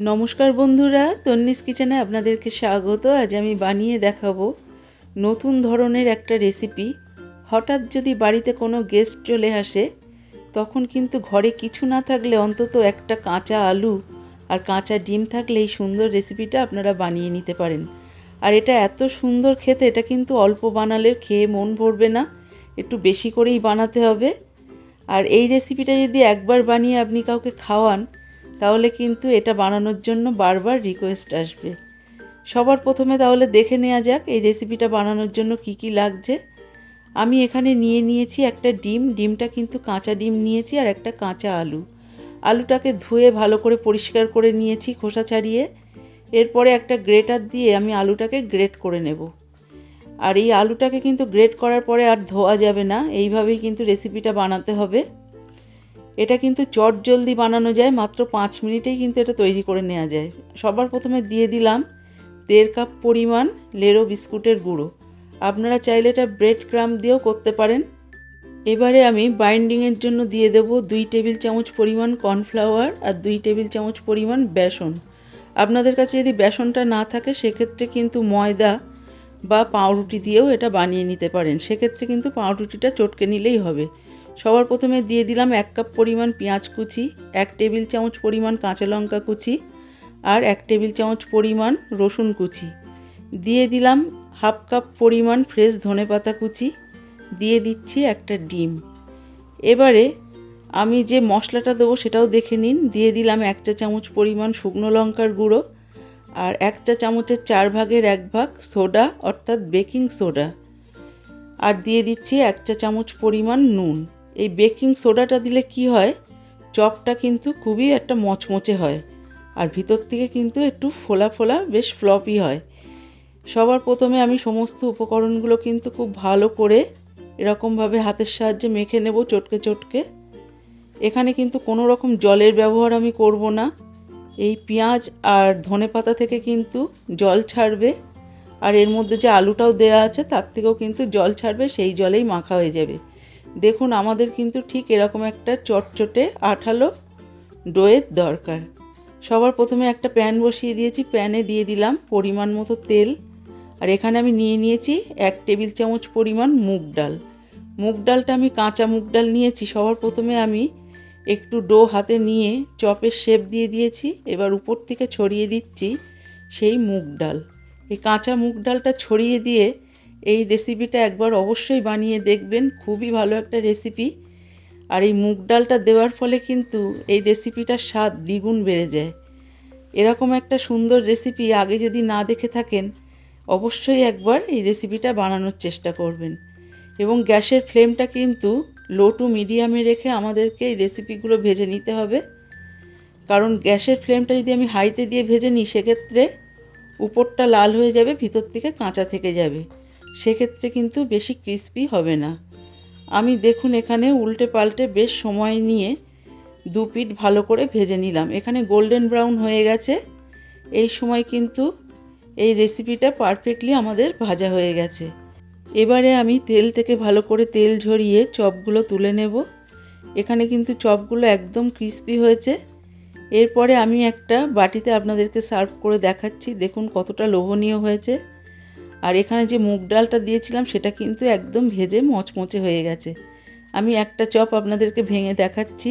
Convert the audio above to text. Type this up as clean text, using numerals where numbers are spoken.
নমস্কার বন্ধুরা, তন্নিস কিচেনে আপনাদেরকে স্বাগত। আজ আমি বানিয়ে দেখাবো নতুন ধরনের একটা রেসিপি। হঠাৎ যদি বাড়িতে কোনো গেস্ট চলে আসে, তখন কিন্তু ঘরে কিছু না থাকলে অন্তত একটা কাঁচা আলু আর কাঁচা ডিম থাকলে এই সুন্দর রেসিপিটা আপনারা বানিয়ে নিতে পারেন। আর এটা এত সুন্দর খেতে, এটা কিন্তু অল্প বানালে খেয়ে মন ভরবে না, একটু বেশি করেই বানাতে হবে। আর এই রেসিপিটা যদি একবার বানিয়ে আপনি কাউকে খাওয়ান, তাহলে কিন্তু এটা বানানোর জন্য বারবার রিকোয়েস্ট আসবে। সবার প্রথমে তাহলে দেখে নেওয়া যাক এই রেসিপিটা বানানোর জন্য কি কি লাগছে। আমি এখানে নিয়েছি একটা ডিম। ডিমটা কিন্তু কাঁচা ডিম নিয়েছি, আর একটা কাঁচা আলু। আলুটাকে ধুয়ে ভালো করে পরিষ্কার করে নিয়েছি খোসা ছাড়িয়ে। এরপরে একটা গ্রেটার দিয়ে আমি আলুটাকে গ্রেট করে নেব। আর এই আলুটাকে কিন্তু গ্রেট করার পরে আর ধোয়া যাবে না, এইভাবেই কিন্তু রেসিপিটা বানাতে হবে। এটা কিন্তু চট জলদি বানানো যায়, মাত্র 5 মিনিটেই কিন্তু এটা তৈরি করে নেওয়া যায়। সবার প্রথমে দিয়ে দিলাম 1.5 কাপ পরিমাণ লেরো বিস্কুটের গুঁড়ো। আপনারা চাইলে এটা ব্রেড ক্রাম্ব দিয়েও করতে পারেন। এবারে আমি বাইন্ডিংয়ের জন্য দিয়ে দেব 2 টেবিল চামচ পরিমাণ কর্নফ্লাওয়ার আর 2 টেবিল চামচ পরিমাণ বেসন। আপনাদের কাছে যদি বেসনটা না থাকে, সেক্ষেত্রে কিন্তু ময়দা বা পাউরুটি দিয়েও এটা বানিয়ে নিতে পারেন। সেক্ষেত্রে কিন্তু পাউরুটিটা চটকে নিলেই হবে। সবার প্রথমে দিয়ে দিলাম 1 কাপ পরিমাণ পেঁয়াজ কুচি, 1 টেবিল চামচ পরিমাণ কাঁচা লঙ্কা কুচি আর 1 টেবিল চামচ পরিমাণ রসুন কুচি। দিয়ে দিলাম 1/2 কাপ পরিমাণ ফ্রেশ ধনেপাতা কুচি। দিয়ে দিচ্ছি একটা ডিম। এবারে আমি যে মশলাটা দেবো সেটাও দেখে নিন। দিয়ে দিলাম 1 চা চামচ পরিমাণ শুকনো লঙ্কার গুঁড়ো আর 1 চা চামচের 4 ভাগের 1 ভাগ সোডা অর্থাৎ বেকিং সোডা। আর দিয়ে দিচ্ছি 1 চা চামচ পরিমাণ নুন। এই বেকিং সোডাটা দিলে কি হয়, চপটা কিন্তু খুবই একটা মচমচে হয়, আর ভিতর থেকে কিন্তু একটু ফোলা ফোলা বেশ ফ্লপি হয়। সবার প্রথমে আমি সমস্ত উপকরণগুলো কিন্তু খুব ভালো করে এরকমভাবে হাতের সাহায্যে মেখে নেব চটকে চটকে। এখানে কিন্তু কোনো রকম জলের ব্যবহার আমি করব না। এই পেঁয়াজ আর ধনেপাতা থেকে কিন্তু জল ছাড়বে, আর এর মধ্যে যে আলুটাও দেওয়া আছে তার থেকেও কিন্তু জল ছাড়বে, সেই জলেই মাখা হয়ে যাবে। দেখুন, আমাদের কিন্তু ঠিক এরকম একটা চটচটে আঠালো ডোয়ের দরকার। সবার প্রথমে একটা প্যান বসিয়ে দিয়েছি। প্যানে দিয়ে দিলাম পরিমাণ মতো তেল। আর এখানে আমি নিয়েছি 1 টেবিল চামচ পরিমাণ মুগ ডাল। মুগ ডালটা আমি কাঁচা মুগ ডাল নিয়েছি। সবার প্রথমে আমি একটু ডো হাতে নিয়ে চপের শেপ দিয়ে দিয়েছি। এবার উপর থেকে ছড়িয়ে দিচ্ছি সেই মুগ ডাল। এই কাঁচা মুগ ডালটা ছড়িয়ে দিয়ে এই রেসিপিটা একবার অবশ্যই বানিয়ে দেখবেন, খুবই ভালো একটা রেসিপি। আর এই মুগ ডালটা দেওয়ার ফলে কিন্তু এই রেসিপিটার স্বাদ দ্বিগুণ বেড়ে যায়। এরকম একটা সুন্দর রেসিপি আগে যদি না দেখে থাকেন, অবশ্যই একবার এই রেসিপিটা বানানোর চেষ্টা করবেন। এবং গ্যাসের ফ্লেমটা কিন্তু লো টু মিডিয়ামে রেখে আমাদেরকে এই রেসিপিগুলো ভেজে নিতে হবে। কারণ গ্যাসের ফ্লেমটা যদি আমি হাইতে দিয়ে ভেজে নিই, সেক্ষেত্রে উপরটা লাল হয়ে যাবে, ভিতর থেকে কাঁচা থেকে যাবে। সেক্ষেত্রে কিন্তু বেশি ক্রিস্পি হবে না। আমি দেখুন এখানে উল্টে পাল্টে বেশ সময় নিয়ে 2 পিঠ ভালো করে ভেজে নিলাম। এখানে গোল্ডেন ব্রাউন হয়ে গেছে। এই সময় কিন্তু এই রেসিপিটা পারফেক্টলি আমাদের ভাজা হয়ে গেছে। এবারে আমি তেল থেকে ভালো করে তেল ঝরিয়ে চপগুলো তুলে নেব। এখানে কিন্তু চপগুলো একদম ক্রিস্পি হয়েছে। এরপরে আমি একটা বাটিতে আপনাদেরকে সার্ভ করে দেখাচ্ছি। দেখুন কতটা লোভনীয় হয়েছে। আর এখানে যে মুগ ডালটা দিয়েছিলাম সেটা কিন্তু একদম ভেজে মচমচে হয়ে গেছে। আমি একটা চপ আপনাদেরকে ভেঙে দেখাচ্ছি।